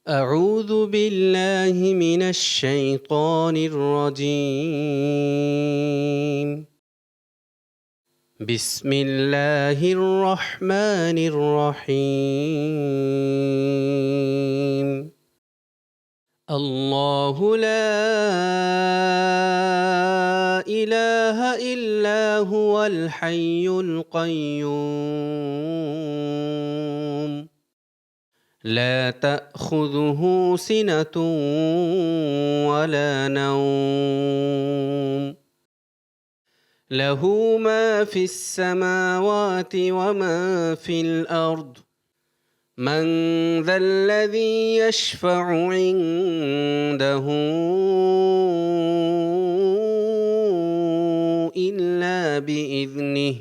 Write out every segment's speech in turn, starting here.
أعوذ بالله من الشيطان الرجيم. بسم الله الرحمن الرحيم. الله لا إله إلا هو الحي القيوم لا تأخذه سنة ولا نوم له ما في السماوات وما في الأرض من ذا الذي يشفع عنده إلا بإذنه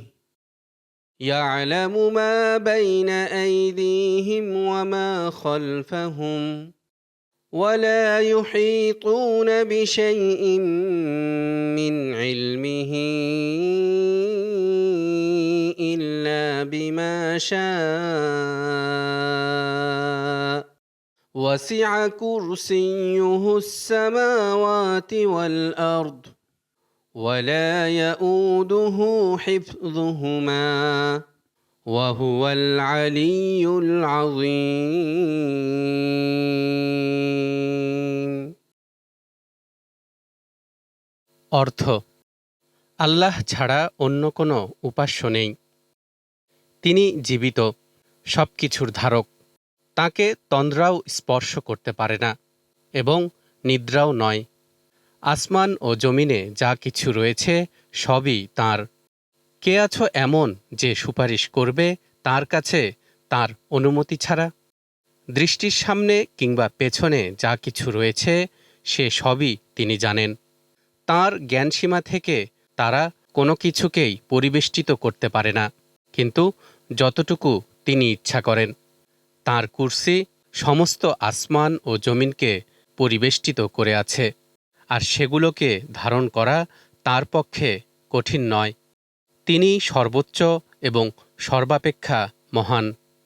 يعلم ما بين أيديهم وما خلفهم ولا يحيطون بشيء من علمه إلا بما شاء وسع كرسيه السماوات والأرض ولا يؤوده حفظهما وهو العلي العظيم. অর্থ আল্লাহ ছাড়া অন্য কোনো উপাস্য নেই। তিনি জীবিত, সব কিছুর ধারক। তাকে তন্দ্রাও স্পর্শ করতে পারে না এবং নিদ্রাও নয়। আসমান ও জমিনে যা কিছু রয়েছে সবই তাঁর। কে আছো এমন যে সুপারিশ করবে তার কাছে তার অনুমতি ছাড়া? দৃষ্টির সামনে কিংবা পেছনে যা কিছু রয়েছে সে সবই তিনি জানেন। তাঁর জ্ঞানসীমা থেকে তারা কোনো কিছুকেই পরিবেষ্টিত করতে পারে না, কিন্তু যতটুকু তিনি ইচ্ছা করেন। তাঁর কুরসি সমস্ত আসমান ও জমিনকে পরিবেষ্টিত করে আছে, আর সেগুলোকে ধারণ করা তার পক্ষে কঠিন নয়। তিনি সর্বোচ্চ এবং সর্বাপেক্ষা মহান।